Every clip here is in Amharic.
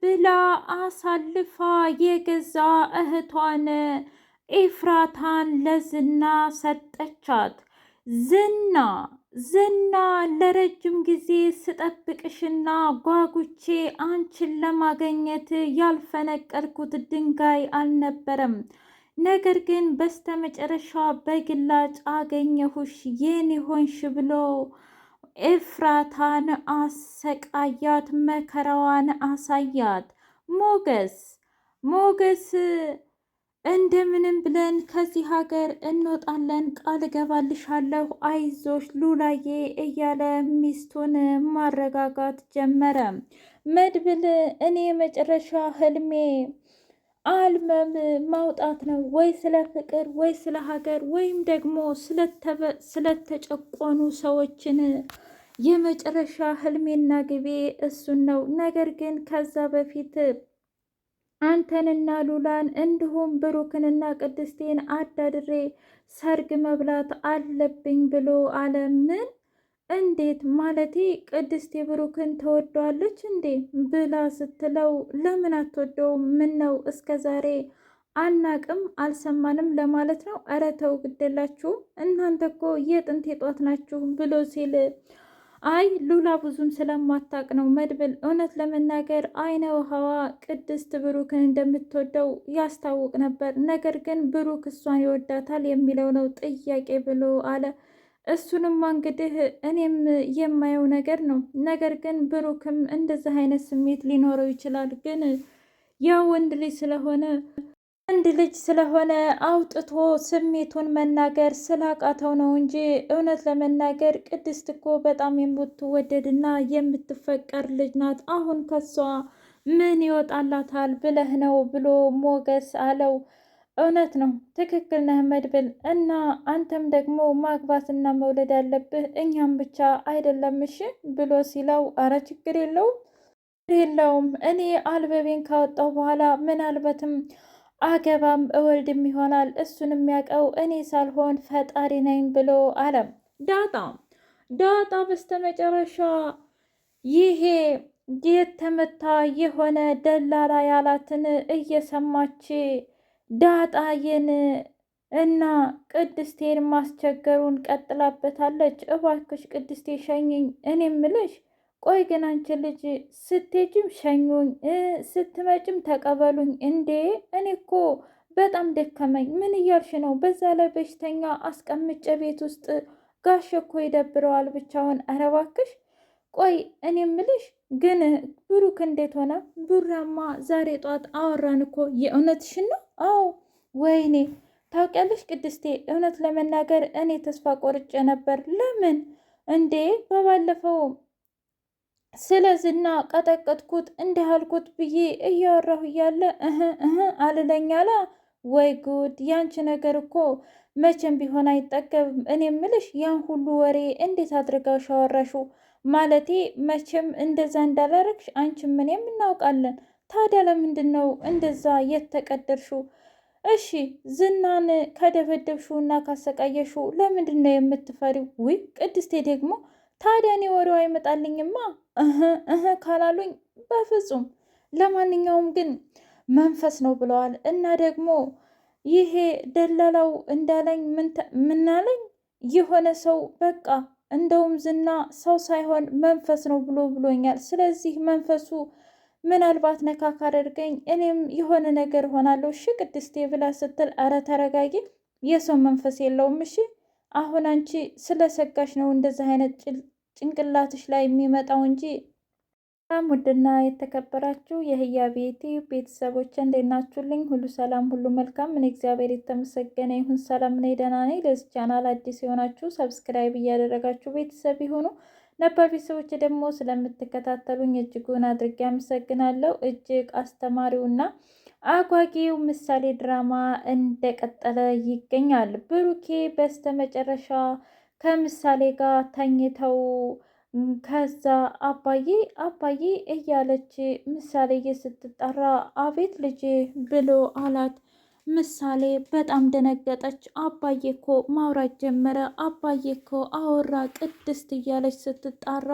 ብላ አሳልፋ የገዛ እህቷን ኤፍራታን ለዝና ሰጠቻት። ዝና ለረጅም ጊዜ ስጠብቅሽና ጓጉቼ አንቺን ለማገኘት ያልፈነቀልኩት ድንጋይ አልነበረም። ነገር ግን በስተመጨረሻ በግላጭ አገኘሁሽ የኔ ሆንሽ ብሎ ኤፍራታን አሰቃያት፣ መከራዋን አሳያት። ሞገስ እንደምንም ብለን ከዚህ ሀገር እንወጣለን፣ ቃል እገባልሻለሁ፣ አይዞሽ ሉላዬ እያለ ሚስቱን ማረጋጋት ጀመረ። መድብል እኔ የመጨረሻ ህልሜ አልበም ማውጣት ነው፣ ወይ ስለ ፍቅር ወይ ስለ ሀገር ወይም ደግሞ ስለተጨቆኑ ሰዎችን የመጨረሻ ህልሜና ግቤ እሱን ነው። ነገር ግን ከዛ በፊት አንተንና ሉላን እንዲሁም ብሩክንና ቅድስቴን አዳድሬ ሰርግ መብላት አለብኝ ብሎ አለ። ምን? እንዴት ማለቴ? ቅድስቴ ብሩክን ተወደዋለች እንዴ ብላ ስትለው ለምን አትወደውም? ምን ነው እስከ ዛሬ አናቅም አልሰማንም ለማለት ነው? ኧረ ተው ግደላችሁ እናንተ እኮ የጥንት የጧት ናችሁ ብሎ ሲል አይ ሉላ ብዙም ስለማታቅ ነው መድብል። እውነት ለመናገር አይነ ውሃዋ ቅድስት ብሩክን እንደምትወደው ያስታውቅ ነበር። ነገር ግን ብሩክ እሷን ይወዳታል የሚለው ነው ጥያቄ ብሎ አለ። እሱንማ እንግዲህ እኔም የማየው ነገር ነው። ነገር ግን ብሩክም እንደዚህ አይነት ስሜት ሊኖረው ይችላል። ግን ያ ወንድ ልጅ ስለሆነ አውጥቶ ስሜቱን መናገር ስላቃተው ነው እንጂ እውነት ለመናገር ቅድስት እኮ በጣም የምትወደድና የምትፈቀር ልጅ ናት። አሁን ከሷ ምን ይወጣላታል ብለህ ነው ብሎ ሞገስ አለው። እውነት ነው፣ ትክክል ነህ መድብል። እና አንተም ደግሞ ማግባትና መውለድ ያለብህ እኛም ብቻ አይደለም እሺ ብሎ ሲለው አረ ችግር የለውም እኔ አልበቤን ካወጣው በኋላ ምናልባትም አገባም እወልድም ይሆናል። እሱን የሚያውቀው እኔ ሳልሆን ፈጣሪ ነኝ ብሎ አለ። ዳጣ በስተመጨረሻ ይሄ የተመታ የሆነ ደላላ ያላትን እየሰማች ዳጣዬን እና ቅድስቴን ማስቸገሩን ቀጥላበታለች። እባክሽ ቅድስቴ ሸኝኝ፣ እኔ ምልሽ ቆይ ግን አንቺ ልጅ ስትሄጂም ሸኙኝ ስትመጭም ተቀበሉኝ እንዴ? እኔ እኮ በጣም ደከመኝ። ምን እያልሽ ነው? በዛ ላይ በሽተኛ አስቀምጬ ቤት ውስጥ ጋሽ እኮ ይደብረዋል ብቻውን። ኧረ እባክሽ ቆይ እኔ ምልሽ ግን ብሩክ እንዴት ሆነ? ቡራማ ዛሬ ጧት አወራን እኮ። የእውነትሽን ነው? አዎ። ወይኔ ታውቂያለሽ ቅድስቴ፣ እውነት ለመናገር እኔ ተስፋ ቆርጬ ነበር። ለምን እንዴ? በባለፈው ስለ ዝና ቀጠቀጥኩት እንዲህ አልኩት ብዬ እያወራሁ እያለ አልለኛላ። ወይ ጉድ! ያንቺ ነገር እኮ መቼም ቢሆን አይጠገብም። እኔ ምልሽ ያን ሁሉ ወሬ እንዴት አድርጋሽ አወራሽው? ማለቴ መቼም እንደዛ እንዳላረግሽ አንቺም እኔም እናውቃለን። ታዲያ ለምንድን ነው እንደዛ የተቀደርሽው? እሺ ዝናን ከደበደብሽው እና ካሰቃየሽው ለምንድን ነው የምትፈሪው? ውይ ቅድስቴ ደግሞ ታዲያ እኔ ወሬው አይመጣልኝማ ካላሉኝ በፍጹም። ለማንኛውም ግን መንፈስ ነው ብለዋል። እና ደግሞ ይሄ ደላላው እንዳለኝ ምናለኝ የሆነ ሰው በቃ እንደውም ዝና ሰው ሳይሆን መንፈስ ነው ብሎኛል። ስለዚህ መንፈሱ ምናልባት ነካ ካደርገኝ እኔም የሆነ ነገር ሆናለሁ። እሺ ቅድስቴ ብላ ስትል ኧረ ተረጋጊ፣ የሰው መንፈስ የለውም። እሺ አሁን አንቺ ስለሰጋሽ ነው እንደዚህ አይነት ጭንቅላትሽ ላይ የሚመጣው እንጂ። ሰላም ውድና የተከበራችሁ የህያ ቤቴ ቤተሰቦች እንዴት ናችሁልኝ? ሁሉ ሰላም፣ ሁሉ መልካም። እኔ እግዚአብሔር የተመሰገነ ይሁን ሰላም ነኝ፣ ደህና ነኝ። ለዚህ ቻናል አዲስ የሆናችሁ ሰብስክራይብ እያደረጋችሁ ቤተሰብ ይሁኑ። ነባር ቤተሰቦች ደግሞ ስለምትከታተሉኝ እጅጉን አድርጌ አመሰግናለሁ። እጅግ አስተማሪውና አጓጊው ምሳሌ ድራማ እንደቀጠለ ይገኛል። ብሩኬ በስተመጨረሻ ከምሳሌ ጋር ተኝተው ከዛ አባዬ እያለች ምሳሌዬ ስትጠራ አቤት ልጄ ብሎ አላት። ምሳሌ በጣም ደነገጠች። አባዬ እኮ ማውራት ጀመረ፣ አባዬ እኮ አወራ ቅድስት እያለች ስትጣራ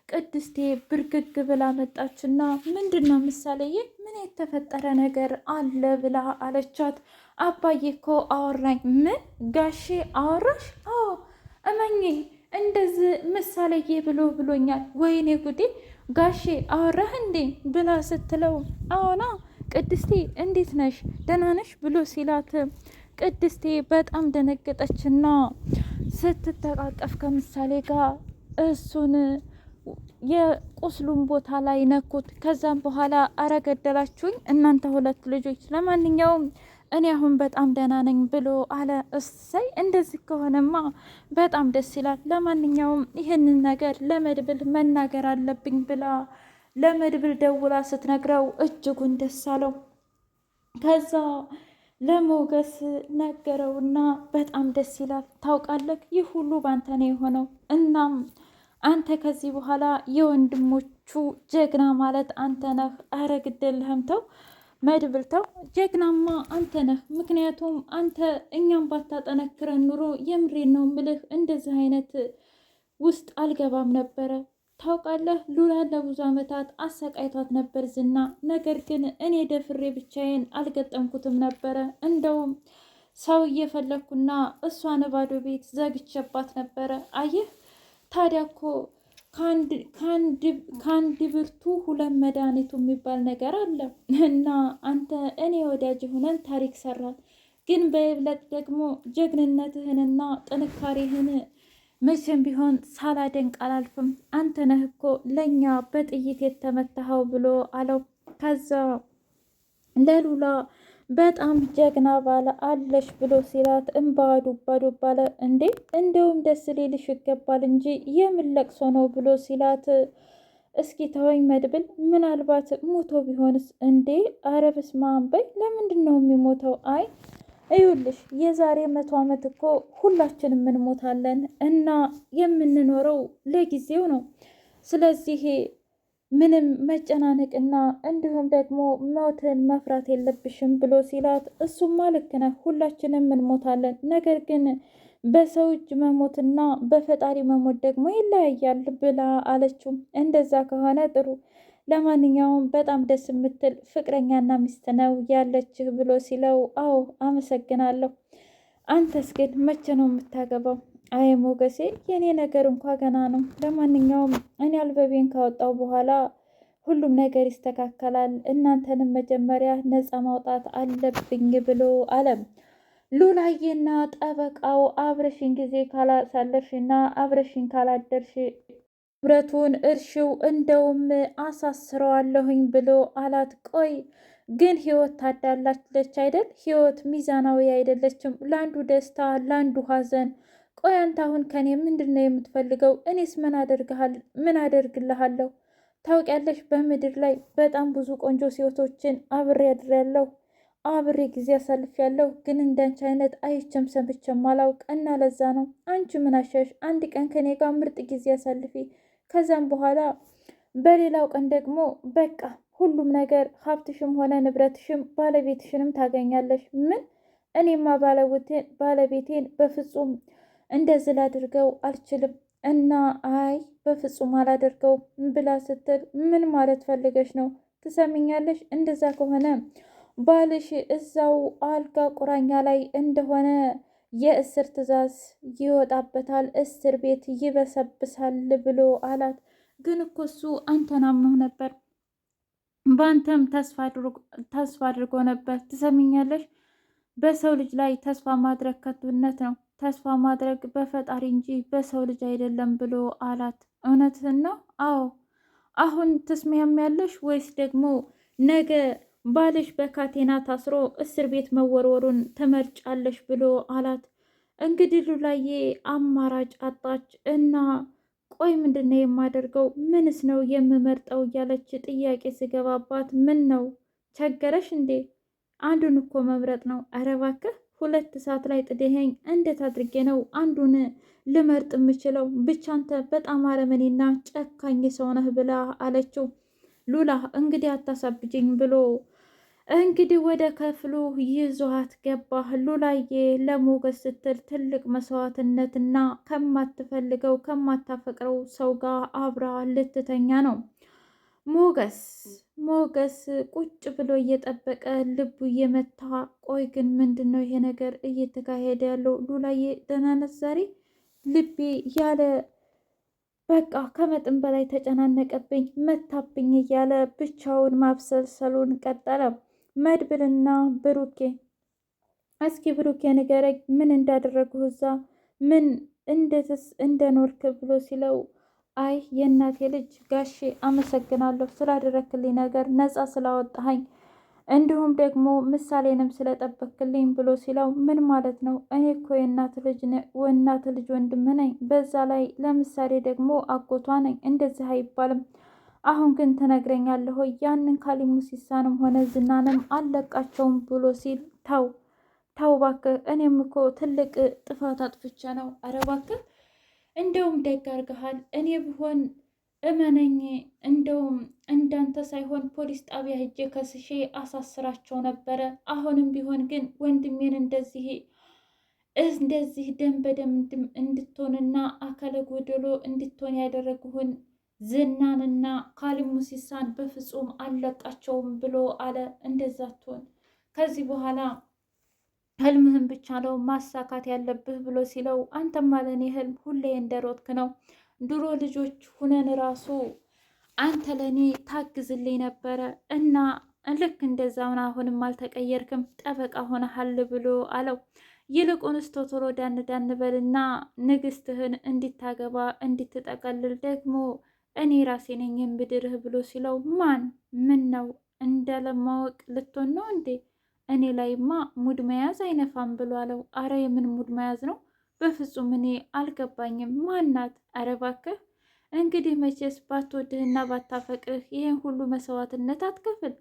ቅድስቴ ብርግግ ብላ መጣችና ምንድነው ምሳሌዬ ምን የተፈጠረ ነገር አለ ብላ አለቻት። አባዬ እኮ አወራኝ። ምን ጋሼ አወራሽ? አዎ እመኚ እንደዚህ ምሳሌዬ ብሎኛል። ወይኔ ጉዴ ጋሼ አወራህ እንዴ ብላ ስትለው አዎና ቅድስቴ እንዴት ነሽ ደህና ነሽ ብሎ ሲላት ቅድስቴ በጣም ደነገጠችና ስትተቃቀፍ ከምሳሌ ጋር እሱን የቁስሉን ቦታ ላይ ነኩት። ከዛም በኋላ አረገደላችሁኝ እናንተ ሁለት ልጆች፣ ለማንኛውም እኔ አሁን በጣም ደህና ነኝ ብሎ አለ። እሰይ እንደዚህ ከሆነማ በጣም ደስ ይላል። ለማንኛውም ይህንን ነገር ለመድብል መናገር አለብኝ ብላ ለመድብል ደውላ ስትነግረው እጅጉን ደስ አለው። ከዛ ለሞገስ ነገረውና በጣም ደስ ይላል። ታውቃለህ ይህ ሁሉ ባንተ ነው የሆነው። እናም አንተ ከዚህ በኋላ የወንድሞቹ ጀግና ማለት አንተ ነህ። አረ ግደለህም ተው መድብል ተው፣ ጀግናማ አንተ ነህ። ምክንያቱም አንተ እኛም ባታጠነክረን ኑሮ የምሬን ነው ምልህ እንደዚህ አይነት ውስጥ አልገባም ነበረ። ታውቃለህ ሉላ ለብዙ ዓመታት አሰቃይቷት ነበር ዝና። ነገር ግን እኔ ደፍሬ ብቻዬን አልገጠምኩትም ነበረ። እንደውም ሰው እየፈለግኩና እሷን ባዶ ቤት ዘግቼባት ነበረ። አየህ ታዲያ እኮ ከአንድ ብርቱ ሁለት መድኃኒቱ የሚባል ነገር አለ እና አንተ እኔ ወዳጅ ሆነን ታሪክ ሰራል። ግን በይብለጥ ደግሞ ጀግንነትህንና ጥንካሬህን መቼም ቢሆን ሳላደንቅ አላልፍም። አንተ ነህ እኮ ለእኛ በጥይት የተመታኸው ብሎ አለው። ከዛ ለሉላ በጣም ጀግና ባለ አለሽ ብሎ ሲላት እንባ ዱባ ዱባ አለ። እንዴ እንደውም ደስ ሊልሽ ይገባል እንጂ የምን ለቅሶ ነው ብሎ ሲላት እስኪ ተወኝ መድብል፣ ምናልባት ሞቶ ቢሆንስ? እንዴ አረ በስመ አብ በይ። ለምንድን ነው የሚሞተው? አይ እዩልሽ የዛሬ 100 ዓመት እኮ ሁላችንም እንሞታለን እና የምንኖረው ለጊዜው ነው። ስለዚህ ምንም መጨናነቅና እንዲሁም ደግሞ ሞትን መፍራት የለብሽም ብሎ ሲላት እሱማ ልክ ነህ፣ ሁላችንም እንሞታለን። ነገር ግን በሰው እጅ መሞትና በፈጣሪ መሞት ደግሞ ይለያያል ብላ አለችው። እንደዛ ከሆነ ጥሩ፣ ለማንኛውም በጣም ደስ የምትል ፍቅረኛና ሚስት ነው ያለችህ ብሎ ሲለው አዎ አመሰግናለሁ። አንተስ ግን መቼ ነው የምታገባው? አይ ሞገሴ የኔ ነገር እንኳ ገና ነው። ለማንኛውም እኔ አልበቤን ካወጣው በኋላ ሁሉም ነገር ይስተካከላል። እናንተንም መጀመሪያ ነፃ ማውጣት አለብኝ ብሎ አለም። ሉላዬና ጠበቃው አብረሽን ጊዜ ካላሳለፍሽና አብረሽን ካላደርሽ ብረቱን እርሽው እንደውም አሳስረዋለሁኝ ብሎ አላት። ቆይ ግን ህይወት ታዳላለች አይደል? ህይወት ሚዛናዊ አይደለችም። ለአንዱ ደስታ ለአንዱ ሀዘን። ቆይ አንተ አሁን ከኔ ምንድን ነው የምትፈልገው? እኔስ ምን አደርግልሃለሁ? ታውቂያለሽ በምድር ላይ በጣም ብዙ ቆንጆ ሴቶችን አብሬ አድሬያለሁ፣ አብሬ ጊዜ አሳልፌያለሁ። ግን እንዳንቺ አይነት አይቼም ሰምቼም አላውቅ እና ለዛ ነው። አንቺ ምን አሻሽ? አንድ ቀን ከኔ ጋር ምርጥ ጊዜ አሳልፊ። ከዛም በኋላ በሌላው ቀን ደግሞ በቃ ሁሉም ነገር ሀብትሽም ሆነ ንብረትሽም ባለቤትሽንም ታገኛለሽ። ምን? እኔማ ባለቤቴን በፍጹም እንደዚህ ላድርገው አልችልም እና አይ በፍጹም አላደርገው ብላ ስትል ምን ማለት ፈልገሽ ነው? ትሰሚኛለሽ? እንደዛ ከሆነ ባልሽ እዛው አልጋ ቁራኛ ላይ እንደሆነ የእስር ትዕዛዝ ይወጣበታል፣ እስር ቤት ይበሰብሳል ብሎ አላት። ግን እኮ እሱ አንተን አምኖ ነበር፣ በአንተም ተስፋ አድርጎ ነበር። ትሰሚኛለሽ? በሰው ልጅ ላይ ተስፋ ማድረግ ከንቱነት ነው። ተስፋ ማድረግ በፈጣሪ እንጂ በሰው ልጅ አይደለም ብሎ አላት። እውነትህን ነው? አዎ። አሁን ትስማሚያለሽ ወይስ ደግሞ ነገ ባልሽ በካቴና ታስሮ እስር ቤት መወርወሩን ትመርጫለሽ ብሎ አላት። እንግዲህ ሉላዬ አማራጭ አጣች እና ቆይ ምንድን ነው የማደርገው? ምንስ ነው የምመርጠው? እያለች ጥያቄ ስገባባት ምን ነው ቸገረሽ እንዴ? አንዱን እኮ መምረጥ ነው። ኧረ እባክህ 2 ሰዓት ላይ ጥደኸኝ እንዴት አድርጌ ነው አንዱን ልመርጥ የምችለው? ብቻ አንተ በጣም አረመኔና ጨካኝ ሰው ነህ ብላ አለችው። ሉላ እንግዲህ አታሳብጅኝ ብሎ እንግዲህ ወደ ክፍሉ ይዟት ገባ። ሉላዬ ለሞገስ ስትል ትልቅ መስዋዕትነትና ከማትፈልገው ከማታፈቅረው ሰው ጋር አብራ ልትተኛ ነው። ሞገስ ቁጭ ብሎ እየጠበቀ ልቡ እየመታ፣ ቆይ ግን ምንድን ነው ይሄ ነገር እየተካሄደ ያለው? ሉላዬ ደህና ነሽ ዛሬ? ልቤ ያለ በቃ ከመጠን በላይ ተጨናነቀብኝ፣ መታብኝ እያለ ብቻውን ማብሰልሰሉን ቀጠለ። መድብልና ብሩኬ እስኪ ብሩኬ ንገረኝ፣ ምን እንዳደረግሁ እዛ ምን እንዴትስ እንደኖርክ ብሎ ሲለው፣ አይ የእናቴ ልጅ ጋሼ አመሰግናለሁ ስላደረክልኝ ነገር፣ ነፃ ስላወጣኸኝ፣ እንዲሁም ደግሞ ምሳሌንም ስለጠበክልኝ ብሎ ሲለው፣ ምን ማለት ነው? እኔ እኮ የእናት ልጅ ወንድም ነኝ። በዛ ላይ ለምሳሌ ደግሞ አጎቷ ነኝ። እንደዚህ አይባልም። አሁን ግን ትነግረኛለህ ወይ? ያንን ካሊሙ ሲሳንም ሆነ ዝናንም አለቃቸውም ብሎ ሲል፣ ተው እባክህ፣ እኔም እኮ ትልቅ ጥፋት አጥፍቼ ነው። ኧረ እባክህ እንደውም ደግ አድርገሃል። እኔ ብሆን እመነኝ፣ እንደውም እንዳንተ ሳይሆን ፖሊስ ጣቢያ ሄጄ ከስሼ አሳስራቸው ነበረ። አሁንም ቢሆን ግን ወንድሜን እንደዚህ ደም በደም እንድትሆንና አካለ ጎደሎ እንድትሆን ያደረጉህን ዝናንና ካሊሙ ሲሳን በፍጹም አልለቃቸውም ብሎ አለ። እንደዛ ትሆን ከዚህ በኋላ ህልምህን ብቻ ነው ማሳካት ያለብህ ብሎ ሲለው፣ አንተማ ለኔ ህልም ሁሌ እንደሮጥክ ነው። ድሮ ልጆች ሁነን ራሱ አንተ ለኔ ታግዝልኝ ነበረ እና ልክ እንደዛውን አሁንም አልተቀየርክም፣ ጠበቃ ሆነሃል ብሎ አለው። ይልቁንስ ቶቶሎ ዳን በልና ንግስትህን እንዲታገባ እንድትጠቀልል ደግሞ እኔ ራሴ ነኝ የምድርህ ብሎ ሲለው፣ ምን ነው እንዳለማወቅ ልትሆን ነው እንዴ? እኔ ላይማ ሙድ መያዝ አይነፋም ብሎ አለው። አረ የምን ሙድ መያዝ ነው? በፍጹም እኔ አልገባኝም። ማናት? አረ እባክህ እንግዲህ መቼስ ባትወድህና ባታፈቅርህ ይህን ሁሉ መስዋዕትነት አትከፍል።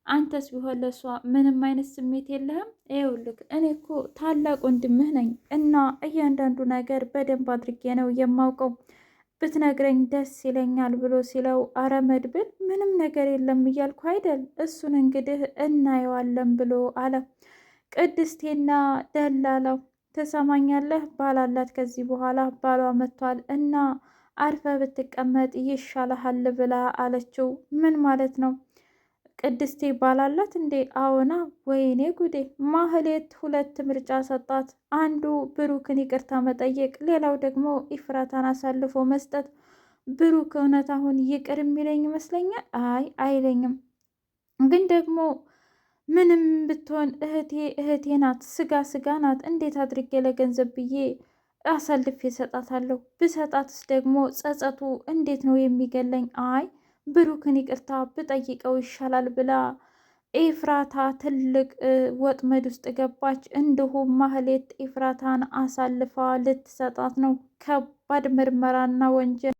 አንተስ ቢሆን ለሷ ምንም አይነት ስሜት የለህም? ይኸውልህ እኔ እኮ ታላቅ ወንድምህ ነኝ እና እያንዳንዱ ነገር በደንብ አድርጌ ነው የማውቀው፣ ብትነግረኝ ደስ ይለኛል ብሎ ሲለው፣ አረ መድብል ምንም ነገር የለም እያልኩ አይደል? እሱን እንግዲህ እናየዋለን ብሎ አለ። ቅድስቴና ደላላው ትሰማኛለህ? ባላላት ከዚህ በኋላ ባሏ መጥቷል እና አርፈ ብትቀመጥ ይሻልሃል ብላ አለችው። ምን ማለት ነው? ቅድስቴ ባላላት እንዴ? አዎና። ወይኔ ጉዴ! ማህሌት ሁለት ምርጫ ሰጣት። አንዱ ብሩክን ይቅርታ መጠየቅ፣ ሌላው ደግሞ ኢፍራታን አሳልፎ መስጠት። ብሩክ እውነት አሁን ይቅር የሚለኝ ይመስለኛል። አይ አይለኝም፣ ግን ደግሞ ምንም ብትሆን እህቴ ናት፣ ስጋ ናት። እንዴት አድርጌ ለገንዘብ ብዬ አሳልፌ እሰጣታለሁ? ብሰጣትስ ደግሞ ጸጸቱ እንዴት ነው የሚገለኝ? አይ ብሩክን ይቅርታ ብጠይቀው ይሻላል ብላ ኤፍራታ ትልቅ ወጥመድ ውስጥ ገባች። እንዲሁም ማህሌት ኤፍራታን አሳልፋ ልትሰጣት ነው። ከባድ ምርመራና ወንጀል